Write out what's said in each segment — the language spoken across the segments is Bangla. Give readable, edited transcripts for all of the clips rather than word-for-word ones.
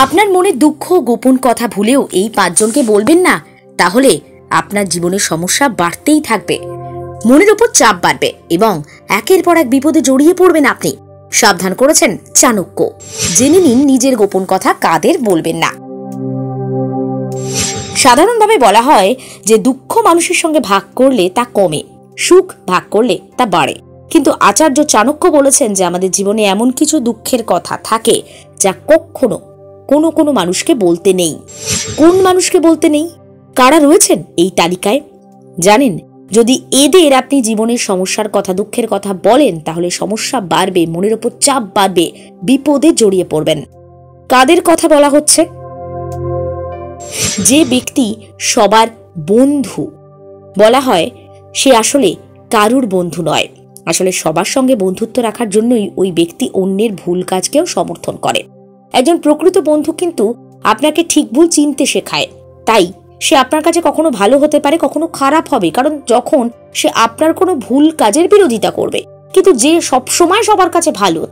আপনার মনে দুঃখ গোপন কথা ভুলেও এই 5 জনকে বলবেন না, তাহলে আপনার জীবনের সমস্যা বাড়তেই থাকবে, মনের উপর চাপ বাড়বে এবং একের পর এক বিপদে জড়িয়ে পড়বেন আপনি। সাবধান করেছেন চাণক্য। জেনে নিন নিজের গোপন কথা কাদের বলবেন না। সাধারণভাবে বলা হয় যে দুঃখ মানুষের সঙ্গে ভাগ করলে তা কমে, সুখ ভাগ করলে তা বাড়ে। কিন্তু আচার্য চাণক্য বলেছেন যে আমাদের জীবনে এমন কিছু দুঃখের কথা থাকে যা কখনো কোনো কোনো মানুষকে বলতে নেই। কোন মানুষকে বলতে নেই? কারা রয়েছেন এই তালিকায় জানেন? যদি এদের আপনি জীবনের সমস্যার কথা, দুঃখের কথা বলেন, তাহলে সমস্যা বাড়বে, মনের উপর চাপ বাড়বে, বিপদে জড়িয়ে পড়বেন। কাদের কথা বলা হচ্ছে? যে ব্যক্তি সবার বন্ধু বলা হয়, সে আসলে কারুর বন্ধু নয়। আসলে সবার সঙ্গে বন্ধুত্ব রাখার জন্যই ওই ব্যক্তি অন্যের ভুল কাজকেও সমর্থন করে। একজন প্রকৃত বন্ধু কিন্তু আপনাকে ঠিক ভুল চিনতে শেখায়। তাই সে আপনার কাছে কখনো ভালো হতে পারে, কখনো খারাপ হবে, কারণ যখন সে আপনার কোনো ভুল কাজের বিরোধিতা করবে। কিন্তু যে সবসময় সবার কাছে ভালো,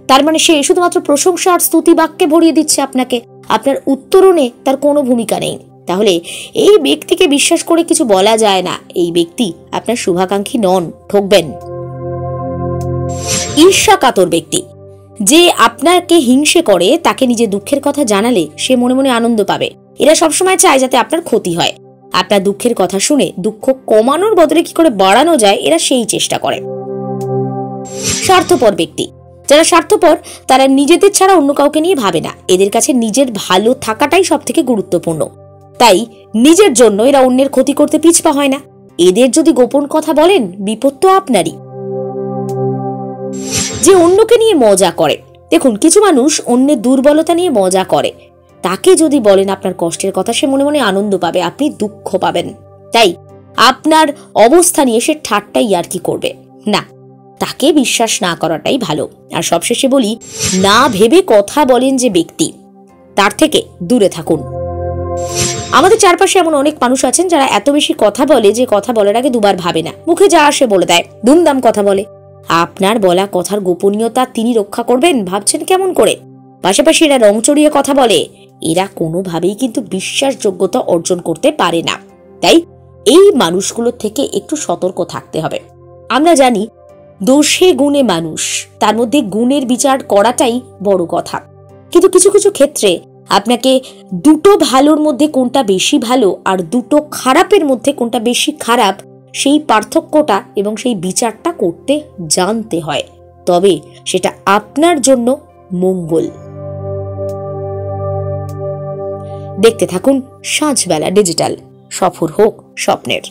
তার মানে সে শুধুমাত্র প্রশংসা আর স্তুতি বাক্যে ভরিয়ে দিচ্ছে আপনাকে, আপনার উত্তরণে তার কোনো ভূমিকা নেই। তাহলে এই ব্যক্তিকে বিশ্বাস করে কিছু বলা যায় না। এই ব্যক্তি আপনার শুভাকাঙ্ক্ষী নন, ঠকবেন। ঈর্ষা কাতর ব্যক্তি, যে আপনাকে হিংসে করে, তাকে নিজের দুঃখের কথা জানালে সে মনে মনে আনন্দ পাবে। এরা সবসময় চায় যাতে আপনার ক্ষতি হয়। আপনার দুঃখের কথা শুনে দুঃখ কমানোর বদলে কি করে বাড়ানো যায়, এরা সেই চেষ্টা করে। স্বার্থপর ব্যক্তি, যারা স্বার্থপর তারা নিজেদের ছাড়া অন্য কাউকে নিয়ে ভাবে না। এদের কাছে নিজের ভালো থাকাটাই সব থেকে গুরুত্বপূর্ণ। তাই নিজের জন্য এরা অন্যের ক্ষতি করতে পিছপা হয় না। এদের যদি গোপন কথা বলেন, বিপদ তো আপনারই। যে অন্যকে নিয়ে মজা করে, দেখুন কিছু মানুষ অন্যের দুর্বলতা নিয়ে মজা করে। তাকে যদি বলেন আপনার কষ্টের কথা, সে মনে মনে আনন্দ পাবে, আপনি দুঃখ পাবেন। তাই আপনার অবস্থা নিয়ে সে ঠাট্টা ইয়ার্কি করবে না, তাকে বিশ্বাস না করাটাই ভালো। আর সবশেষে বলি, না ভেবে কথা বলেন যে ব্যক্তি, তার থেকে দূরে থাকুন। আমাদের চারপাশে এমন অনেক মানুষ আছেন যারা এত বেশি কথা বলে যে কথা বলার আগে দুবার ভাবে না, মুখে যা আসে বলে দেয়, দুমদাম কথা বলে। আপনার বলা কথার গোপনীয়তা তিনি রক্ষা করবেন ভাবছেন কেমন করে? পাশাপাশি এরা রং চড়িয়ে কথা বলে, এরা কোনোভাবেই কিন্তু বিশ্বাসযোগ্যতা অর্জন করতে পারে না। তাই এই মানুষগুলোর থেকে একটু সতর্ক থাকতে হবে। আমরা জানি দোষে গুণে মানুষ, তার মধ্যে গুণের বিচার করাটাই বড় কথা। কিন্তু কিছু কিছু ক্ষেত্রে আপনাকে দুটো ভালোর মধ্যে কোনটা বেশি ভালো আর দুটো খারাপের মধ্যে কোনটা বেশি খারাপ, সেই পার্থক্যটা এবং সেই বিচারটা করতে জানতে হয়। তবে সেটা আপনার জন্য মঙ্গল। দেখতে থাকুন সাঁঝবেলা ডিজিটাল। সফর হোক স্বপ্নের।